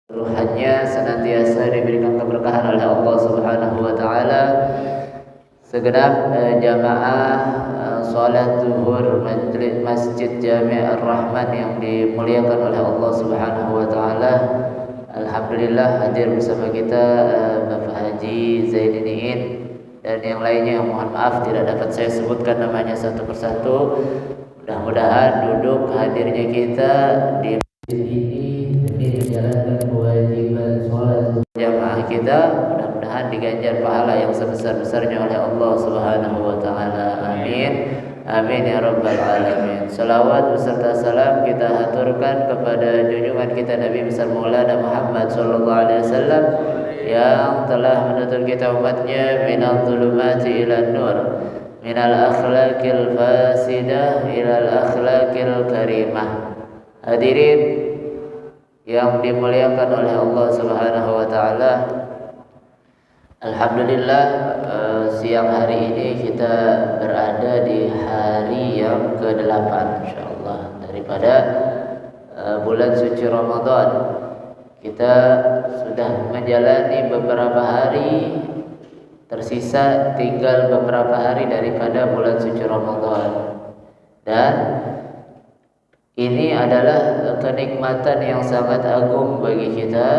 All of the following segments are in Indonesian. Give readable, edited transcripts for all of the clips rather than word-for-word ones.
Ruhannya senantiasa diberikan keberkahan oleh Allah Subhanahu wa taala. Segenap jamaah salat zuhur Masjid Jami' Ar-Rahman yang dimuliakan oleh Allah Subhanahu wa taala. Alhamdulillah hadir bersama kita Bapak Haji Zaidiniin dan yang lainnya yang mohon maaf tidak dapat saya sebutkan namanya satu persatu. Mudah-mudahan duduk hadirnya kita di masjid ini demi menjalankan kewajiban sholat jamaah kita, mudah-mudahan diganjar pahala yang sebesar-besarnya oleh Allah Subhanahu wa taala. Amin. Amin ya rabbal alamin. Salawat beserta salam kita haturkan kepada junjungan kita Nabi besar Maulana Muhammad sallallahu alaihi wasallam yang telah menuntun kita umatnya minal zulumati ila nur, minal akhlaqil fasidah ilal akhlaqil karimah. Hadirin yang dimuliakan oleh Allah Subhanahu wa taala. Alhamdulillah siang hari ini kita berada di hari yang ke-8 insyaallah daripada bulan suci Ramadan. Kita sudah menjalani beberapa hari, tersisa tinggal beberapa hari daripada bulan suci Ramadan. Dan ini adalah kenikmatan yang sangat agung bagi kita,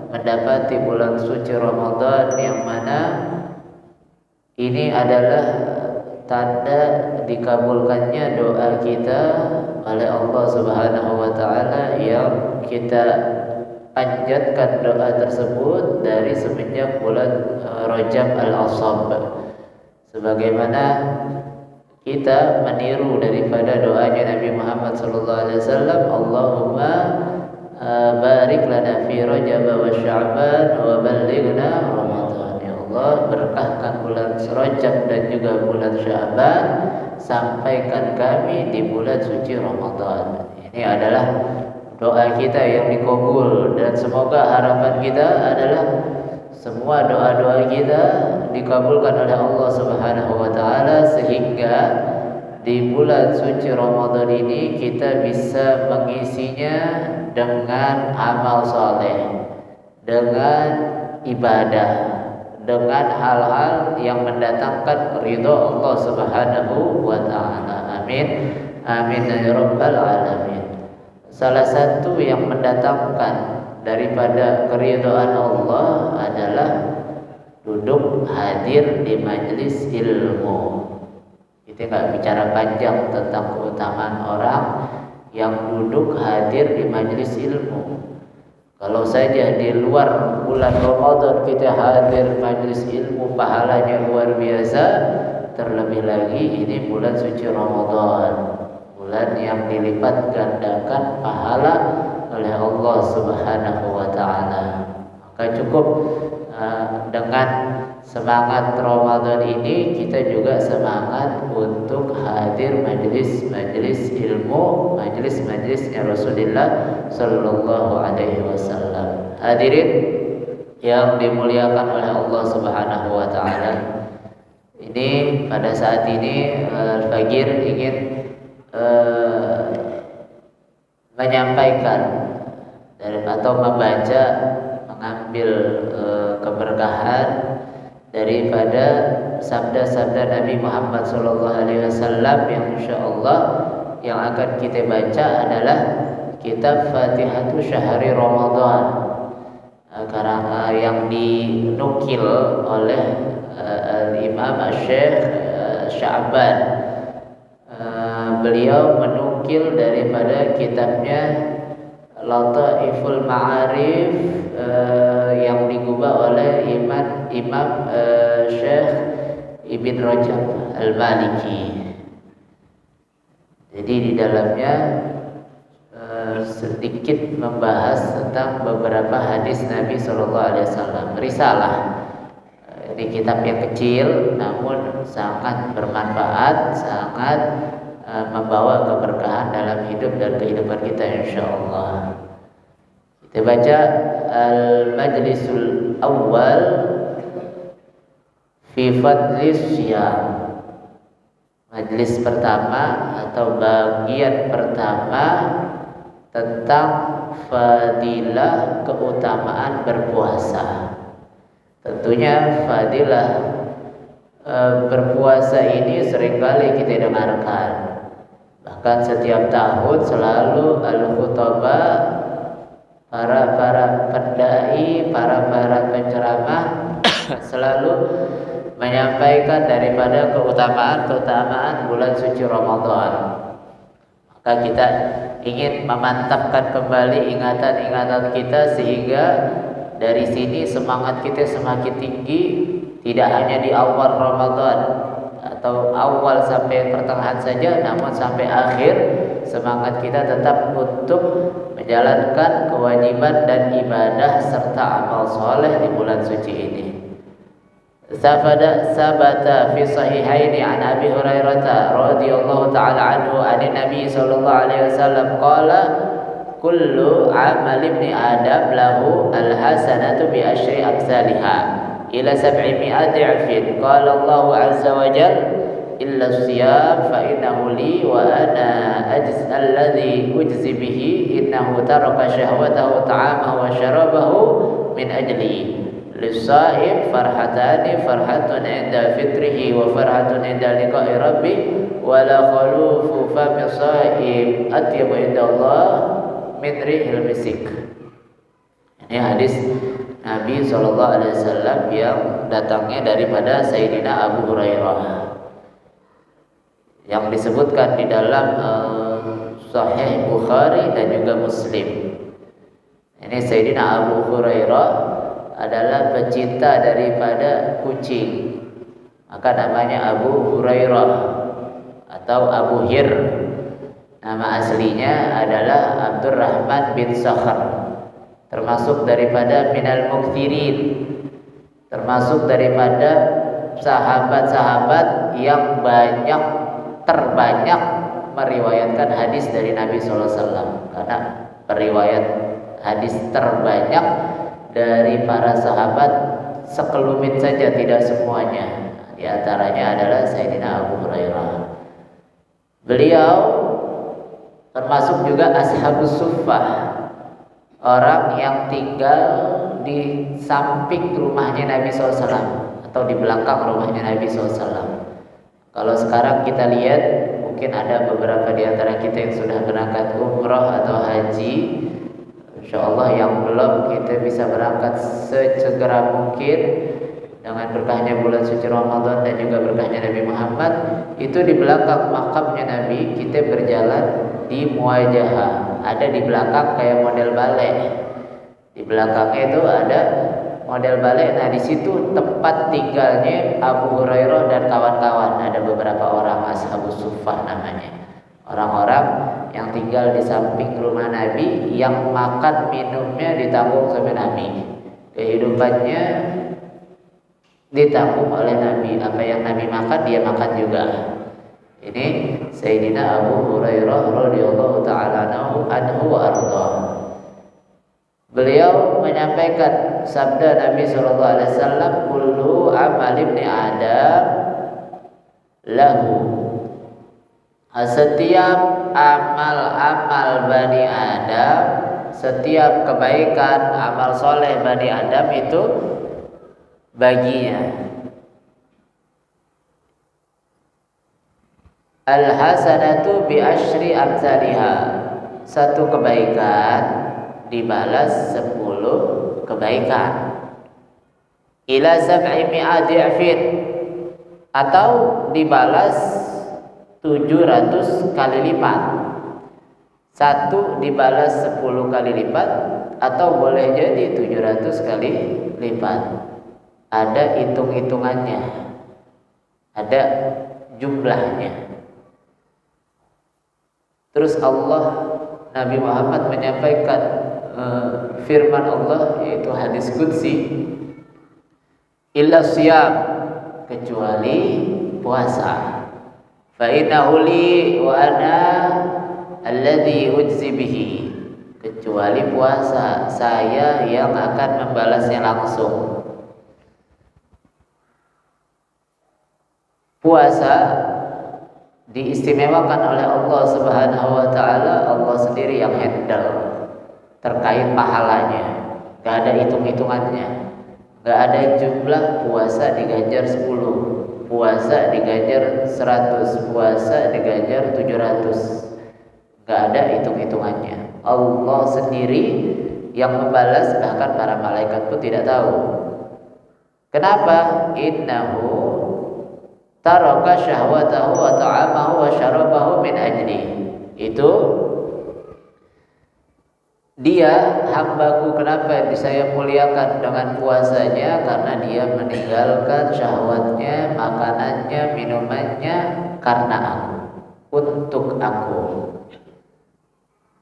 mendapati bulan suci Ramadan yang mana ini adalah tanda dikabulkannya doa kita oleh Allah Subhanahu wa taala yang kita panjatkan doa tersebut dari semenjak bulan Rajab Al-Ashab. Sebagaimana kita meniru daripada doanya Nabi Muhammad sallallahu alaihi wasallam, Allahumma barik lana fi Rajab wa Sya'ban wa ballighna Ramadan. Ya Allah, berkahkan bulan Rajab dan juga bulan Sya'ban, sampaikan kami di bulan suci Ramadan. Ini adalah doa kita yang dikabul, dan semoga harapan kita adalah semua doa-doa kita dikabulkan oleh Allah Subhanahu wa taala, sehingga di bulan suci Ramadan ini kita bisa mengisinya dengan amal saleh, dengan ibadah, dengan hal-hal yang mendatangkan ridha Allah Subhanahu wa taala. Amin. Amin ya rabbal alamin. Salah satu yang mendatangkan daripada keridhaan Allah adalah duduk hadir di majelis ilmu. Kita nggak bicara panjang tentang keutamaan orang yang duduk hadir di majelis ilmu. Kalau saja di luar bulan Ramadan kita hadir majelis ilmu, pahalanya luar biasa. Terlebih lagi ini bulan suci Ramadan, bulan yang dilipat gandakan pahala oleh Allah Subhanahu wa taala. Maka cukup dengan semangat Ramadan ini kita juga semangat untuk hadir majelis ilmu, majelis-majelisnya Rasulullah sallallahu alaihi wasallam. Hadirin yang dimuliakan oleh Allah Subhanahu wa taala. Ini pada saat ini Al-Fagir ingin menyampaikan atau membaca, mengambil keberkahan daripada sabda-sabda Nabi Muhammad SAW yang insyaallah yang akan kita baca adalah kitab Fatihatu Syahri Ramadan, karena yang dinukil oleh Imam Syekh Sya'ban. Beliau menukil daripada kitabnya Lataiful Ma'arif yang digubah oleh Imam Syekh Ibn Rajab Al-Maliki. Jadi di dalamnya sedikit membahas tentang beberapa hadis Nabi SAW. Risalah. Ini kitab yang kecil namun sangat bermanfaat, sangat membawa keberkahan dalam hidup dan kehidupan kita insyaallah. Kita baca Al-Majlisul Awal fi Fadlis Syiyam. Majlis pertama atau bagian pertama tentang fadilah keutamaan berpuasa. Tentunya fadilah berpuasa ini seringkali kita dengarkan. Bahkan setiap tahun selalu al-khutbah, para pendai, para penceramah selalu menyampaikan daripada keutamaan bulan suci Ramadan. Maka kita ingin memantapkan kembali ingatan-ingatan kita sehingga dari sini semangat kita semakin tinggi, tidak hanya di awal Ramadan atau awal sampai pertengahan saja, namun sampai akhir semangat kita tetap untuk menjalankan kewajiban dan ibadah serta amal soleh di bulan suci ini. Sabata fi sahihaini an Abi Hurairah radhiyallahu ta'ala anhu an Nabi sallallahu alaihi wasallam qala kullu amal ibni adam lahu al-hasanatu bi asyri amsalha ila 700 di'fin. Qala Allah azza wa jalla illa as-siyam fa innahu li wa ana alladhi ujzi bihi innahu taraka syahwatahu ta'amahu wa syarabahu min ajli. Lis-sa'im farhatani, farhatun 'inda fitrihi wa farhatun 'inda liqa'i rabbih wa la khalufu fami sha'im atyabu 'inda Allah min rihil misik. Ini hadis Nabi SAW yang datangnya daripada Sayyidina Abu Hurairah, yang disebutkan di dalam Sahih Bukhari dan juga Muslim. Ini Sayyidina Abu Hurairah adalah pecinta daripada kucing, maka namanya Abu Hurairah atau Abu Hir. Nama aslinya adalah Abdurrahman bin Sakhar, termasuk daripada minal mukthirin, termasuk daripada sahabat-sahabat yang terbanyak meriwayatkan hadis dari Nabi SAW, karena periwayat hadis terbanyak dari para sahabat sekelumit saja, tidak semuanya. Di antaranya adalah Sayyidina Abu Hurairah. Beliau termasuk juga Ashabus Suffah, orang yang tinggal di samping rumahnya Nabi SAW atau di belakang rumahnya Nabi SAW. Kalau sekarang kita lihat, mungkin ada beberapa di antara kita yang sudah berangkat umrah atau haji. InsyaAllah yang belum, kita bisa berangkat sesegera mungkin dengan berkahnya bulan suci Ramadan dan juga berkahnya Nabi Muhammad. Itu di belakang makamnya Nabi, kita berjalan di muwajahah, ada di belakang kayak model balai. Di belakangnya itu ada model balai. Nah, di situ tempat tinggalnya Abu Hurairah dan kawan-kawan. Ada beberapa orang Ashabus Suffah namanya, orang-orang yang tinggal di samping rumah Nabi, yang makan minumnya ditanggung sama Nabi, kehidupannya ditanggung oleh Nabi. Apa yang Nabi makan dia makan juga. Ini Sayyidina Abu Hurairah radhiyallahu ta'ala anhu wa ardhah. Beliau menyampaikan sabda Nabi sallallahu alaihi wasallam, kullu amal ibni adam lahu, setiap amal-amal Bani Adam, setiap kebaikan amal soleh Bani Adam itu baginya. Al-hasanatu bi asyri amsalha, satu kebaikan dibalas 10 kebaikan. Ila 700 di'fin, atau dibalas 700 kali lipat. Satu dibalas 10 kali lipat, atau boleh jadi 700 kali lipat. Ada hitung-hitungannya, ada jumlahnya. Terus Nabi Muhammad menyampaikan firman Allah, yaitu hadis qudsi, illa siyam, kecuali puasa. Fa innahu li wa ana alladhi ujzi bihi, kecuali puasa, saya yang akan membalasnya langsung. Puasa diistimewakan oleh Allah Subhanahu wa taala. Allah sendiri yang handle terkait pahalanya. Gak ada hitung-hitungannya. Gak ada jumlah puasa diganjar 10, puasa diganjar 100, puasa diganjar 700. Gak ada hitung-hitungannya. Allah sendiri yang membalas, bahkan para malaikat pun tidak tahu. Kenapa? Innahu taraka syahwatahu wa ta'amahu wa syarabahu min ajli. Itu dia, hambaku, kenapa saya muliakan dengan puasanya? Karena dia meninggalkan syahwatnya, makanannya, minumannya karena aku, untuk aku.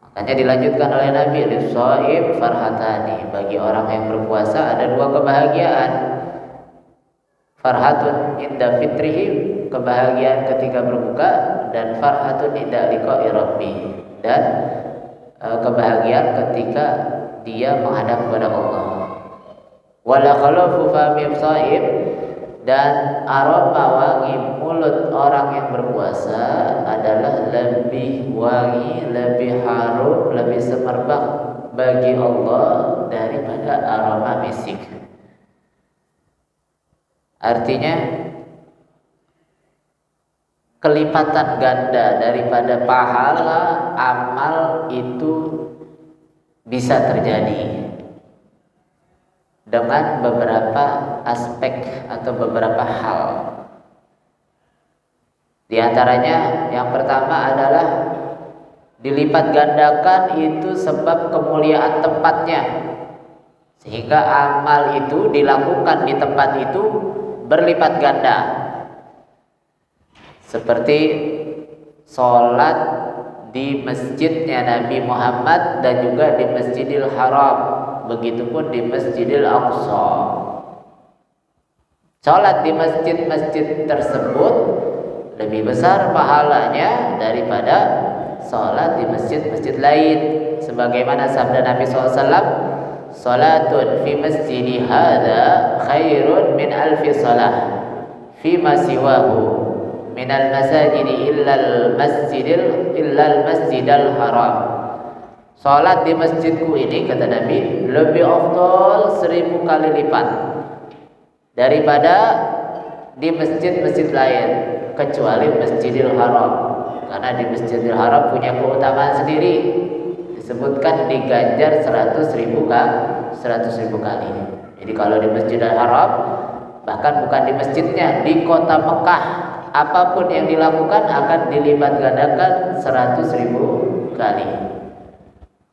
Makanya dilanjutkan oleh Nabi, lis-shaim farhatani, bagi orang yang berpuasa ada dua kebahagiaan. Farhatun inda fitrihi, kebahagiaan ketika berbuka, dan farhatun inda liqa'i rabbih, dan kebahagiaan ketika dia menghadap kepada Allah. Wala khalafu fami shaim, dan aroma wangi mulut orang yang berpuasa adalah lebih wangi, lebih harum, lebih semerbak bagi Allah daripada aroma misik. Artinya kelipatan ganda daripada pahala amal itu bisa terjadi dengan beberapa aspek atau beberapa hal. Di antaranya yang pertama adalah dilipat gandakan itu sebab kemuliaan tempatnya, sehingga amal itu dilakukan di tempat itu berlipat ganda. Seperti sholat di masjidnya Nabi Muhammad dan juga di Masjidil Haram, begitupun di Masjidil Aqsa. Sholat di masjid-masjid tersebut lebih besar pahalanya daripada sholat di masjid-masjid lain. Sebagaimana sabda Nabi SAW, sholatun fi masjidi hadha khairun min alfi salah fima siwahu minal masajidi illal masjidal haram. Salat di masjidku ini, kata Nabi, lebih afdal 1000 kali lipat daripada di masjid-masjid lain kecuali Masjidil Haram. Karena di Masjidil Haram punya keutamaan sendiri, disebutkan diganjar 100.000 kali. Jadi kalau di Masjidil Haram, bahkan bukan di masjidnya, di kota Mekah, apapun yang dilakukan akan dilipat gandakan 100.000 kali.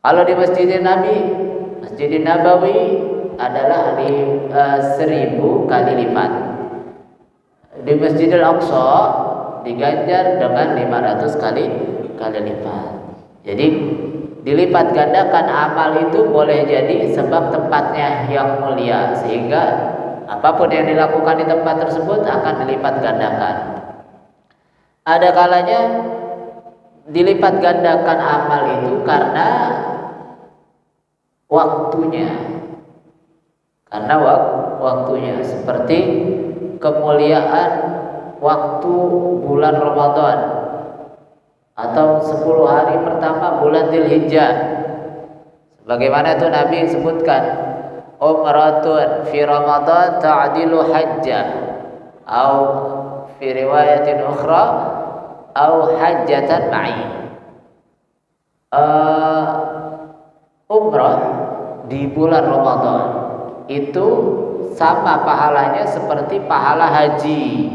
Kalau di Masjidil Nabi, Masjidil Nabawi adalah 1000 kali lipat. Di Masjidil Aqsa diganjar dengan 500 kali lipat. Jadi dilipat gandakan amal itu boleh jadi sebab tempatnya yang mulia, sehingga apapun yang dilakukan di tempat tersebut akan dilipat gandakan. Ada kalanya dilipat gandakan amal itu karena waktunya. Karena waktunya, seperti kemuliaan waktu bulan Ramadan atau 10 hari pertama bulan Dzulhijjah. Bagaimana itu Nabi sebutkan, umratun fi Ramadan ta'dilu hajjah, atau fi riwayatin ukhra au hajjatan ma'i. Umrah di bulan Ramadan itu sama pahalanya seperti pahala haji.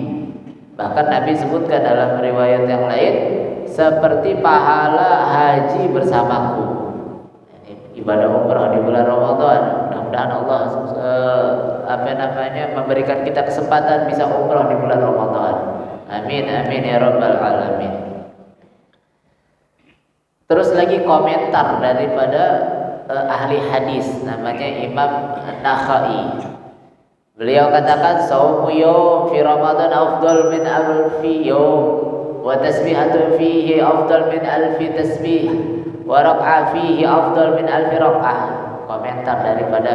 Bahkan Nabi sebutkan dalam riwayat yang lain, seperti pahala haji bersamaku. Ibadah umrah di bulan Ramadan. Mudah-mudahan Allah memberikan kita kesempatan bisa umrah di bulan Ramadan. Amin amin ya rabbal alamin. Terus lagi komentar daripada ahli hadis, namanya Imam Nakhai. Beliau katakan, saumu yawm fi Ramadan afdal min alfi yawm, wa tasbihatu fihi afdal min alfi tasbih, wa rak'ah fihi afdal min alfi rak'ah. komentar daripada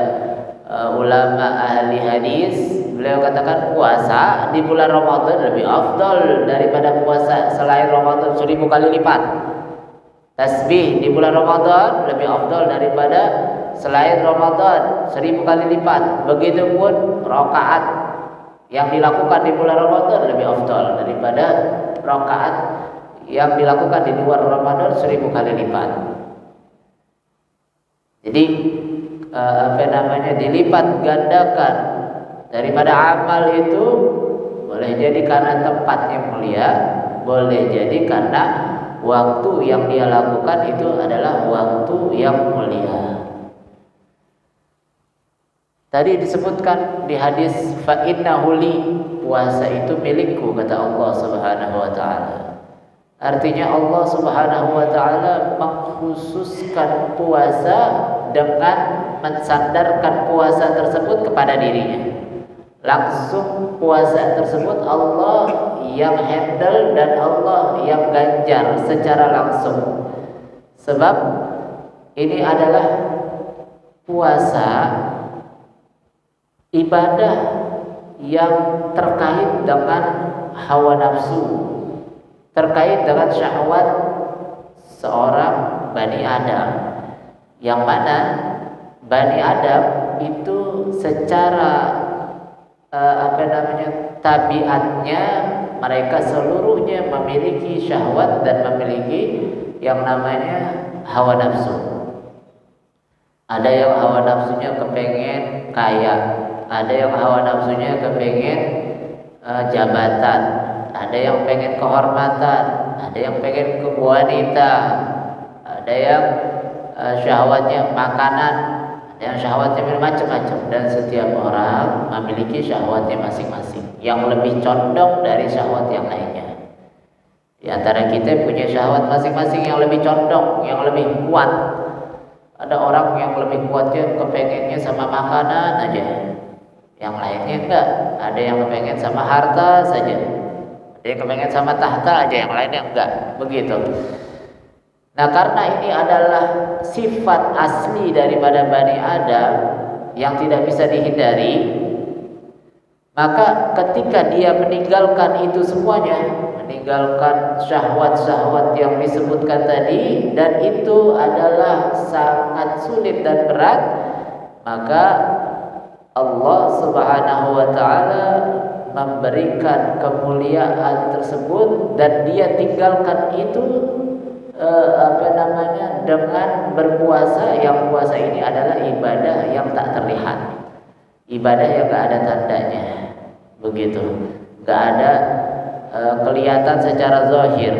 ulama ahli hadis, beliau katakan puasa di bulan Ramadan lebih afdal daripada puasa selain Ramadan 1000 kali lipat. Tasbih di bulan Ramadan lebih afdal daripada selain Ramadan 1000 kali lipat. Begitupun rakaat yang dilakukan di bulan Ramadan lebih afdal daripada rakaat yang dilakukan di luar Ramadan 1000 kali lipat. Jadi dilipat gandakan daripada amal itu, boleh jadi karena tempatnya mulia, boleh jadi karena waktu yang dia lakukan itu adalah waktu yang mulia. Tadi disebutkan di hadis fa innahu li, puasa itu milikku, kata Allah Subhanahu wa taala. Artinya Allah Subhanahu wa taala mengkhususkan puasa dengan mensandarkan puasa tersebut kepada dirinya. Langsung puasa tersebut Allah yang handle dan Allah yang ganjar secara langsung. Sebab ini adalah puasa ibadah yang terkait dengan hawa nafsu, terkait dengan syahwat seorang Bani Adam, yang mana Bani Adam itu secara tabiatnya mereka seluruhnya memiliki syahwat dan memiliki yang namanya hawa nafsu. Ada yang hawa nafsunya kepengen kaya, ada yang hawa nafsunya kepengen jabatan, ada yang pengen kehormatan, ada yang pengen ke wanita, ada yang syahwatnya makanan, yang syahwatnya macam-macam, dan setiap orang memiliki syahwatnya masing-masing yang lebih condong dari syahwat yang lainnya. Di antara kita punya syahwat masing-masing yang lebih condong, yang lebih kuat. Ada orang yang lebih kuatnya kepengennya sama makanan aja, yang lainnya enggak. Ada yang kepengen sama harta saja, ada yang kepengen sama tahta aja, yang lainnya enggak. Begitu. Nah, karena ini adalah sifat asli daripada Bani Adam yang tidak bisa dihindari, maka ketika dia meninggalkan itu semuanya, meninggalkan syahwat-syahwat yang disebutkan tadi, dan itu adalah sangat sulit dan berat, maka Allah Subhanahu wa taala memberikan kemuliaan tersebut, dan dia tinggalkan itu dengan berpuasa, yang puasa ini adalah ibadah yang tak terlihat, ibadah yang gak ada tandanya, begitu, gak ada kelihatan secara zahir.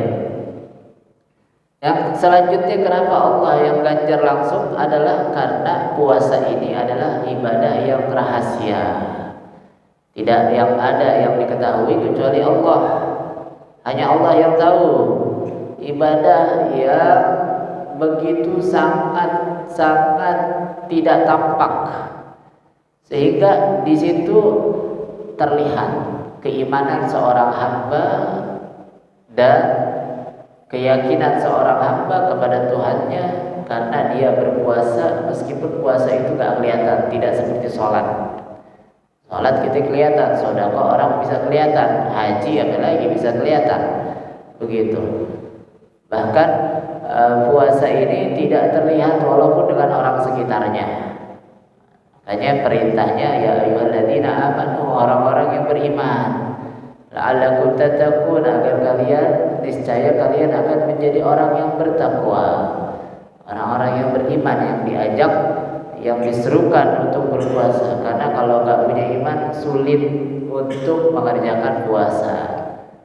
Yang selanjutnya, kenapa Allah yang ganjar langsung adalah karena puasa ini adalah ibadah yang rahasia, tidak yang ada yang diketahui kecuali Allah. Hanya Allah yang tahu. Ibadah yang begitu sangat tidak tampak, sehingga di situ terlihat keimanan seorang hamba dan keyakinan seorang hamba kepada Tuhannya, karena dia berpuasa. Meskipun puasa itu gak kelihatan, tidak seperti sholat. Sholat kita kelihatan, sedekah orang bisa kelihatan, haji apalagi bisa kelihatan, begitu. Bahkan puasa ini tidak terlihat walaupun dengan orang sekitarnya. Makanya perintahnya, ya ayyuhalladzina amanu, orang-orang yang beriman, la'allakum tattaqun, agar kalian, niscaya kalian akan menjadi orang yang bertakwa. Orang-orang yang beriman yang diajak, yang diserukan untuk berpuasa. Karena kalau enggak punya iman, sulit untuk mengerjakan puasa.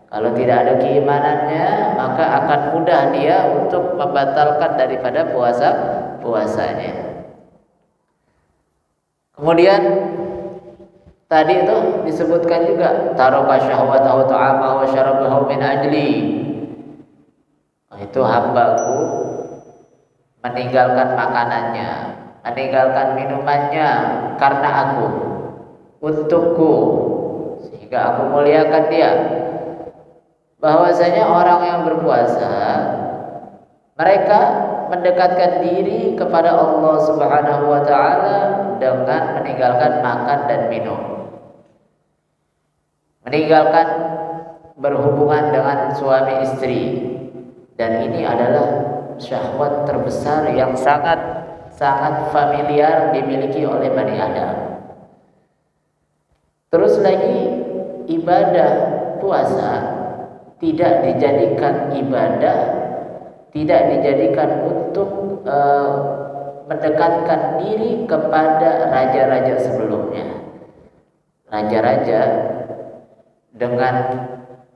Kalau tidak ada keimanannya, maka akan mudah dia untuk membatalkan daripada puasanya. Kemudian tadi itu disebutkan juga taraka syahwatahu ta'amahu wa syarabahu min ajli. Itu hambaku meninggalkan makanannya, meninggalkan minumannya karena aku, untukku, sehingga aku muliakan dia. Bahwasanya orang yang berpuasa, mereka mendekatkan diri kepada Allah Subhanahu wa taala dengan meninggalkan makan dan minum. Meninggalkan berhubungan dengan suami istri. Dan ini adalah syahwat terbesar yang sangat familiar dimiliki oleh Bani Adam. Terus lagi, ibadah puasa tidak dijadikan ibadah, tidak dijadikan untuk mendekatkan diri kepada raja-raja sebelumnya. Raja-raja dengan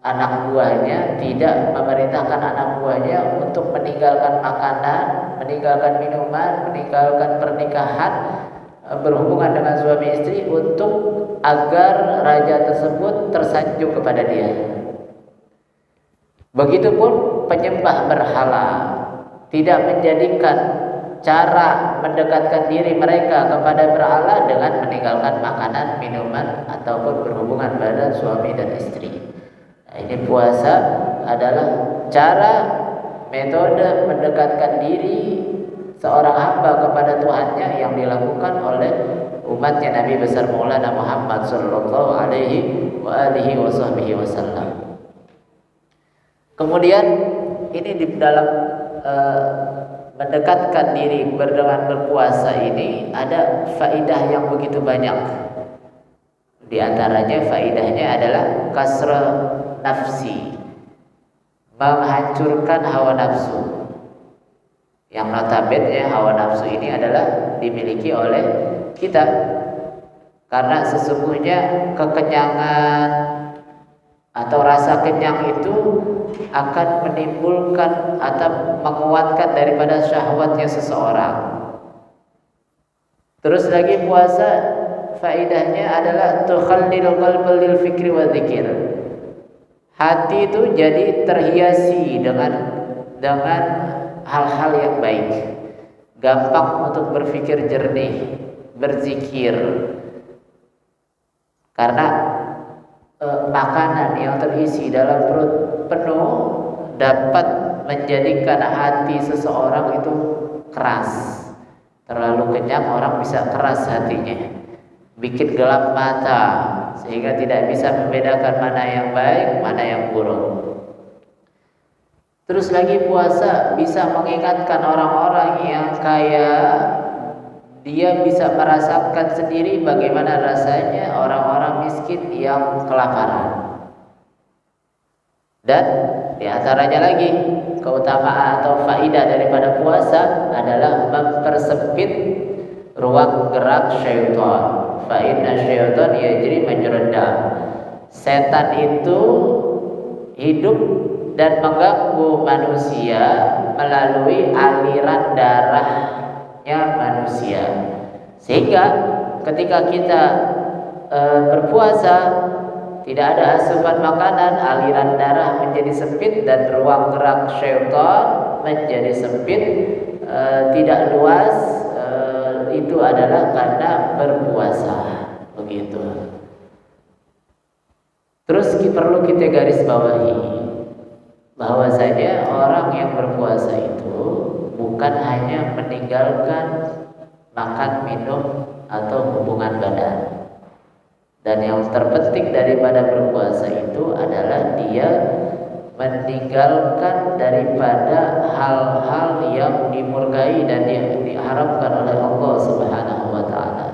anak buahnya tidak memerintahkan anak buahnya untuk meninggalkan makanan, meninggalkan minuman, meninggalkan pernikahan, berhubungan dengan suami istri untuk agar raja tersebut tersanjung kepada dia. Begitupun penyembah berhala tidak menjadikan cara mendekatkan diri mereka kepada berhala dengan meninggalkan makanan, minuman, ataupun berhubungan badan suami dan istri. Nah, ini puasa adalah cara, metode mendekatkan diri seorang hamba kepada Tuhannya yang dilakukan oleh umatnya Nabi besar Maulana Muhammad sallallahu alaihi wasallam. Kemudian ini di dalam mendekatkan diri dengan berpuasa ini ada faidah yang begitu banyak. Di antaranya faidahnya adalah kasrah nafsi, menghancurkan hawa nafsu. Yang notabene hawa nafsu ini adalah dimiliki oleh kita, karena sesungguhnya kekenyangan atau rasa kenyang itu akan menimbulkan atau menguatkan daripada syahwatnya seseorang. Terus lagi puasa faidahnya adalah tukhallil qalbal lil fikri wa dzikir. Hati itu jadi terhiasi dengan hal-hal yang baik, gampang untuk berpikir jernih, berzikir. Karena makanan yang terisi dalam perut penuh dapat menjadikan hati seseorang itu keras. Terlalu kenyang orang bisa keras hatinya, bikin gelap mata, sehingga tidak bisa membedakan mana yang baik, mana yang buruk. Terus lagi puasa bisa mengingatkan orang-orang yang kaya, dia bisa merasakan sendiri bagaimana rasanya orang-orang miskin yang kelaparan. Dan diantaranya lagi keutamaan atau faidah daripada puasa adalah mempersempit ruang gerak syaitan. Fa inna syaitan yajri majrad dam. Setan itu hidup dan mengganggu manusia melalui aliran darahnya manusia. Sehingga ketika kita berpuasa, tidak ada asupan makanan, aliran darah menjadi sempit dan ruang gerak syaitan menjadi sempit, tidak luas. Itu adalah karena berpuasa. Begitu. Terus perlu kita garis bawahi bahwasanya orang yang berpuasa itu bukan hanya meninggalkan makan, minum, atau hubungan badan. Dan yang terpenting daripada berpuasa itu adalah dia meninggalkan daripada hal-hal yang dimurkai dan diharapkan oleh Allah Subhanahu wa taala.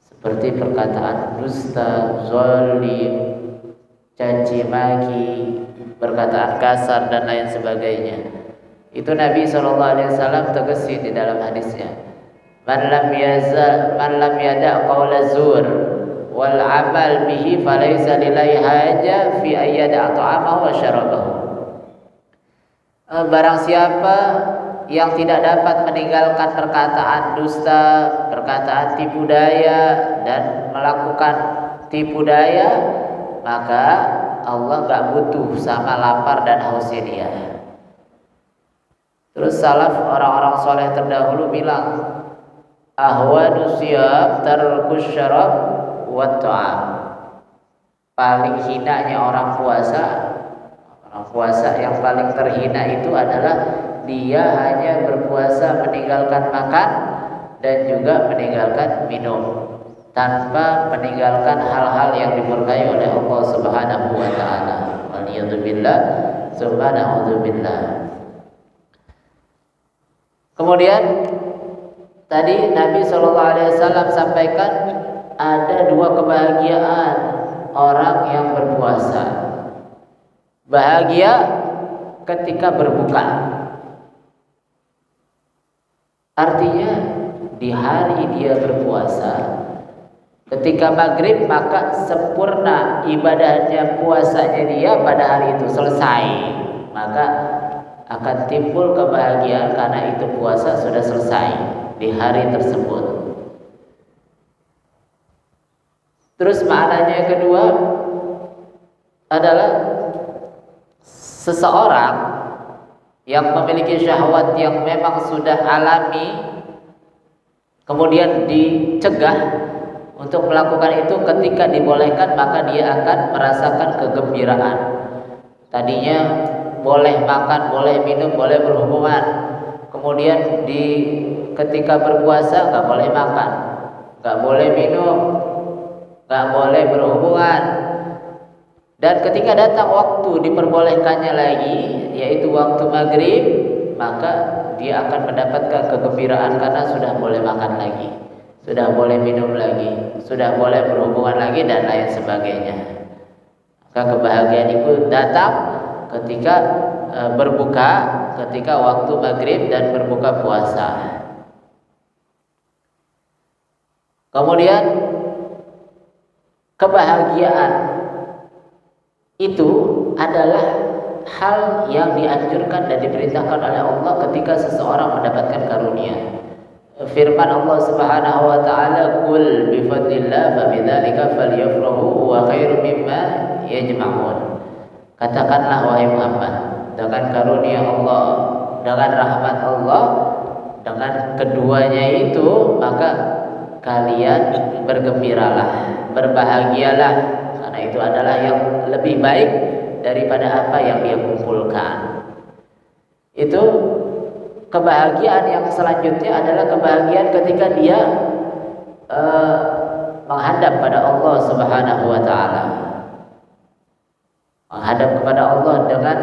Seperti perkataan dusta, zalim, caci maki, perkataan kasar dan lain sebagainya. Itu Nabi SAW tegasi di dalam hadisnya. Man lam yada' qawla zur wal amal bihi falaysa lillahi haja fi ayyada ta'amahu wa syarabahu. Barang siapa yang tidak dapat meninggalkan perkataan dusta, perkataan tipu daya dan melakukan tipu daya, maka Allah gak butuh sama lapar dan hausnya dia. Terus salaf orang-orang soleh terdahulu bilang, ahwanu siyam tarkus syarab wa ta'am. Paling hinanya orang puasa, Puasa yang paling terhina itu adalah dia hanya berpuasa meninggalkan makan dan juga meninggalkan minum, tanpa meninggalkan hal-hal yang dimurkai oleh Allah Subhanahu wa taala. Waliyadzubillah, subhanallah. Kemudian tadi Nabi SAW sampaikan ada dua kebahagiaan orang yang berpuasa. Bahagia ketika berbuka. Artinya di hari dia berpuasa, ketika maghrib maka sempurna ibadahnya, puasanya dia pada hari itu selesai. Maka akan timbul kebahagiaan karena itu puasa sudah selesai di hari tersebut. Terus maknanya yang kedua adalah seseorang yang memiliki syahwat yang memang sudah alami, kemudian dicegah untuk melakukan itu, ketika dibolehkan maka dia akan merasakan kegembiraan. Tadinya boleh makan, boleh minum, boleh berhubungan, kemudian ketika berpuasa nggak boleh makan, nggak boleh minum, nggak boleh berhubungan. Dan ketika datang waktu diperbolehkannya lagi, yaitu waktu maghrib, maka dia akan mendapatkan kegembiraan karena sudah boleh makan lagi, sudah boleh minum lagi, sudah boleh berhubungan lagi, dan lain sebagainya. Maka kebahagiaan itu datang ketika berbuka, ketika waktu maghrib dan berbuka puasa. Kemudian kebahagiaan itu adalah hal yang dianjurkan dan diperintahkan oleh Allah ketika seseorang mendapatkan karunia. Firman Allah Subhanahu wa taala, "Qul bi fadlillah fa bidzalika falyafrahu huwa khairum mimma yajma'un." Katakanlah wahai Muhammad, dengan karunia Allah, dengan rahmat Allah, dengan keduanya itu maka kalian bergembiralah, berbahagialah, karena itu adalah yang lebih baik daripada apa yang dia kumpulkan. Itu kebahagiaan yang selanjutnya adalah kebahagiaan ketika dia menghadap pada Allah Subhanahu wa taala. Menghadap kepada Allah dengan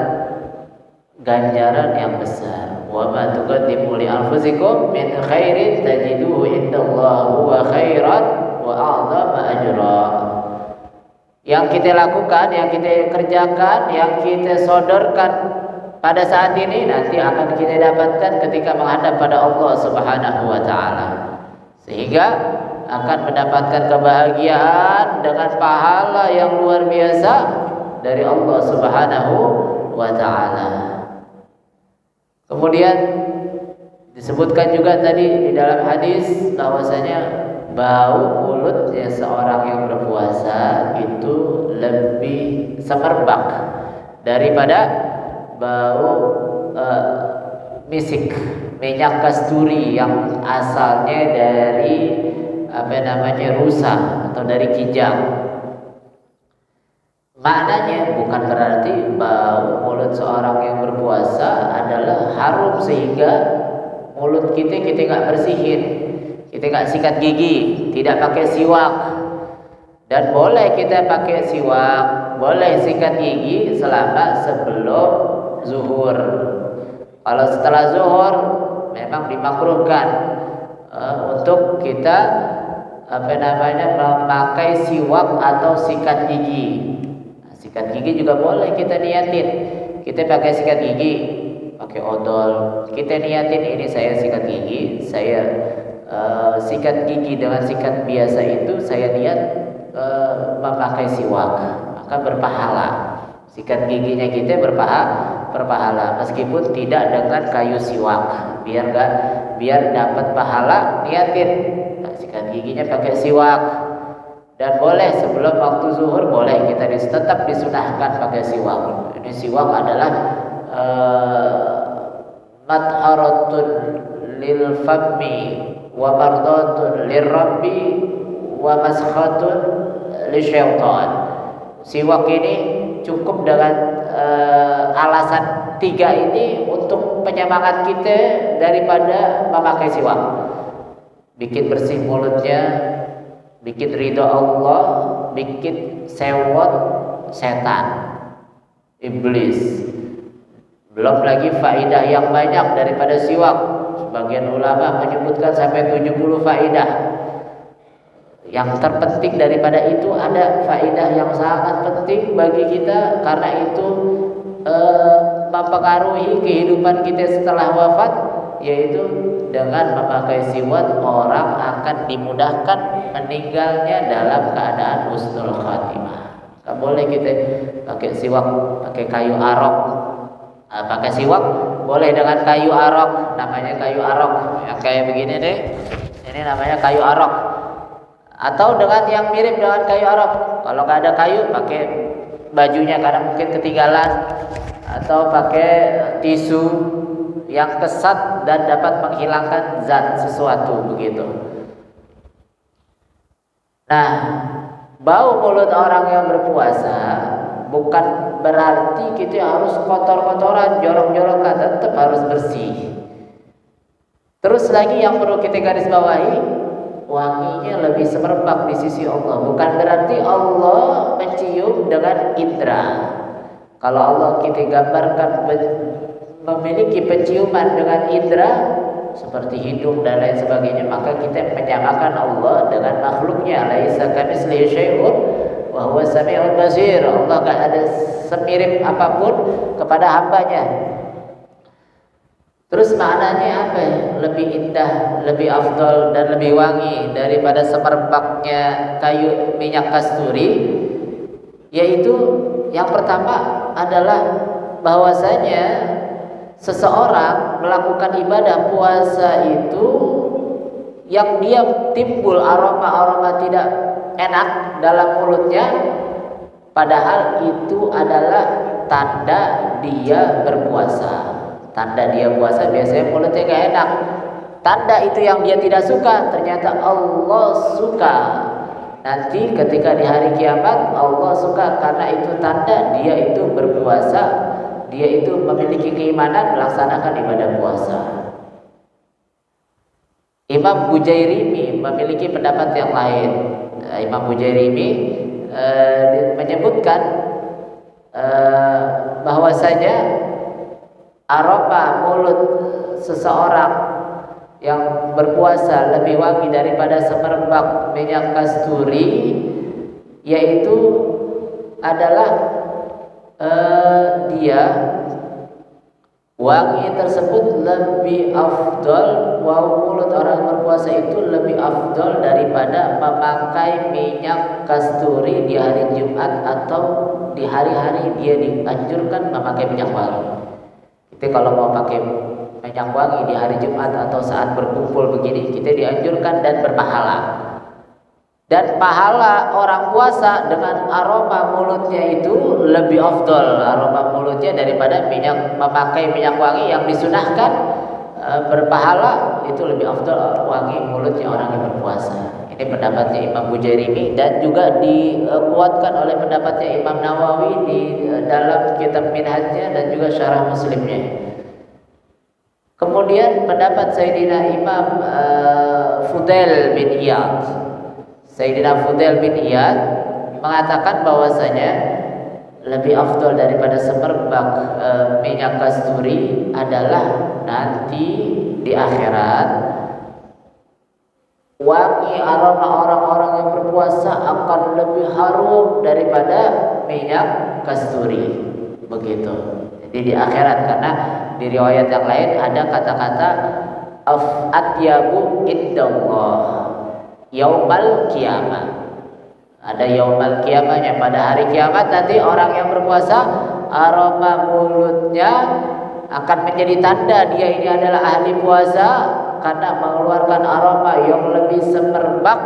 ganjaran yang besar. Wa ma tuqaddimu li anfusikum min khairin tajiduhu indallahi huwa khairan wa a'zama ajra. Yang kita lakukan, yang kita kerjakan, yang kita sodorkan pada saat ini nanti akan kita dapatkan ketika menghadap pada Allah Subhanahu wa taala. Sehingga akan mendapatkan kebahagiaan dengan pahala yang luar biasa dari Allah Subhanahu wa taala. Kemudian disebutkan juga tadi di dalam hadis bahwasanya bau mulutnya seorang yang berpuasa itu lebih semerbak daripada bau misik, minyak kasturi yang asalnya dari rusa atau dari kijang. Maknanya bukan berarti bau mulut seorang yang berpuasa adalah harum sehingga mulut kita nggak bersihin, kita nggak sikat gigi, tidak pakai siwak. Dan boleh kita pakai siwak, boleh sikat gigi selama sebelum zuhur. Kalau setelah zuhur memang dimakruhkan untuk kita memakai siwak atau sikat gigi. Sikat gigi juga boleh kita niatin. Kita pakai sikat gigi, pakai odol. Kita niatin ini saya sikat gigi, saya sikat gigi dengan sikat biasa itu saya niat memakai siwak, maka berpahala. Sikat giginya kita berpahala meskipun tidak dengan kayu siwak. Biar dapat pahala, niatin sikat giginya pakai siwak. Dan boleh sebelum waktu zuhur boleh kita tetap disunahkan pakai siwak. Ini siwak adalah matharatun lil fammi wa mardatun lirabbi wa maskhatun lisyaitan. Siwak ini cukup dengan alasan 3 ini untuk penyemangat kita daripada memakai siwak. Bikin bersih mulutnya, bikin ridho Allah, bikin sewot setan, iblis. Belum lagi faidah yang banyak daripada siwak. Sebagian ulama menyebutkan sampai 70 faidah. Yang terpenting daripada itu ada faidah yang sangat penting bagi kita, karena itu mempengaruhi kehidupan kita setelah wafat, yaitu dengan memakai siwak orang akan dimudahkan meninggalnya dalam keadaan husnul khatimah. Gak boleh kita pakai siwak pakai kayu arok. Pakai siwak boleh dengan kayu arok, namanya kayu arok yang kayak begini deh, ini namanya kayu arok, atau dengan yang mirip dengan kayu arok. Kalau nggak ada kayu, pakai bajunya karena mungkin ketinggalan, atau pakai tisu yang kesat dan dapat menghilangkan zat sesuatu begitu. Nah, bau mulut orang yang berpuasa bukan berarti kita harus kotor-kotoran, jorok-jorokan, tetap harus bersih. Terus lagi yang perlu kita garis bawahi, wanginya lebih semerbak di sisi Allah. Bukan berarti Allah mencium dengan indera. Kalau Allah kita gambarkan memiliki penciuman dengan indera seperti hidung dan lain sebagainya, maka kita menyamakan Allah dengan makhluknya. Laisa kamitslihi syai'un wa huwa samiul basir. Allah enggak ada semirip apapun kepada hambanya. Terus maknanya apa? Lebih indah, lebih afdal dan lebih wangi daripada semerbaknya kayu minyak kasturi, yaitu yang pertama adalah bahwasanya seseorang melakukan ibadah puasa itu yang dia timbul aroma-aroma tidak enak dalam mulutnya, padahal itu adalah tanda dia berpuasa. Tanda dia puasa biasanya mulutnya gak enak. Tanda itu yang dia tidak suka, ternyata Allah suka. Nanti ketika di hari kiamat Allah suka, karena itu tanda dia itu berpuasa, dia itu memiliki keimanan melaksanakan ibadah puasa. Imam Bujairimi memiliki pendapat yang lain. Imam Bujairimi menyebutkan bahwasanya aroma mulut seseorang yang berpuasa lebih wangi daripada semerbak minyak kasturi, yaitu adalah dia wangi tersebut lebih afdal, mulut orang yang berpuasa itu lebih afdal daripada memakai minyak kasturi di hari Jumat atau di hari-hari dia dianjurkan memakai minyak wangi. Kita kalau mau pakai minyak wangi di hari Jumat atau saat berkumpul begini, kita dianjurkan dan berpahala. Dan pahala orang puasa dengan aroma mulutnya itu lebih afdal aroma mulutnya daripada memakai minyak wangi yang disunahkan. Berpahala itu lebih afdal wangi mulutnya orang yang berpuasa. Ini pendapatnya Imam Bujairimi dan juga dikuatkan oleh pendapatnya Imam Nawawi di dalam kitab Minhajnya dan juga syarah Muslimnya. Kemudian pendapat Sayyidina Imam Fudail bin Iyad. Sayyidina Fudail bin Iyad mengatakan bahwasanya lebih afdal daripada semerbak minyak kasturi adalah nanti di akhirat wangi aroma orang-orang yang berpuasa akan lebih harum daripada minyak kasturi. Begitu. Jadi di akhirat, karena di riwayat yang lain ada kata-kata atyabu indallah yaumal qiyamah. Ada yaumal qiyamahnya, pada hari kiamat nanti orang yang berpuasa aroma mulutnya akan menjadi tanda dia ini adalah ahli puasa, karena mengeluarkan aroma yang lebih semerbak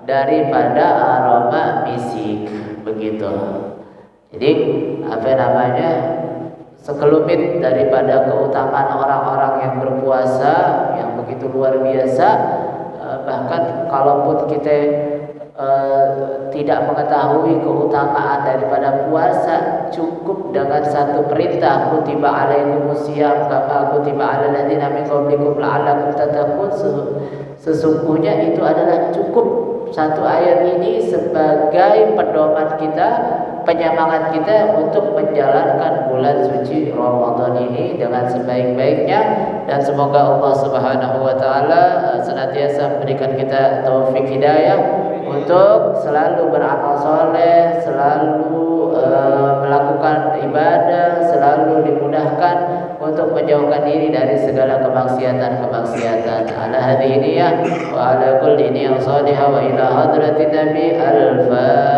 daripada aroma misik. Begitu. Jadi sekelumit daripada keutamaan orang-orang yang berpuasa yang begitu luar biasa. Bahkan kalaupun kita tidak mengetahui keutamaan daripada puasa, cukup dengan satu perintah, kutiba alaikumusiyam kama kutiba alal ladzina min qablikum la'allakum tattaqun. Sesungguhnya itu adalah cukup satu ayat ini sebagai pedoman kita, penyemangat kita untuk menjalankan bulan suci Ramadan ini dengan sebaik-baiknya. Dan semoga Allah Subhanahu wa taala senantiasa memberikan kita taufik hidayah untuk selalu beramal soleh, selalu melakukan ibadah, selalu dimudahkan untuk menjauhkan diri dari segala kemaksiatan-kemaksiatan. Ala hadhihi niyah wa ala kulli niyyah salihah wa ila hadratin nabi al-fatihah.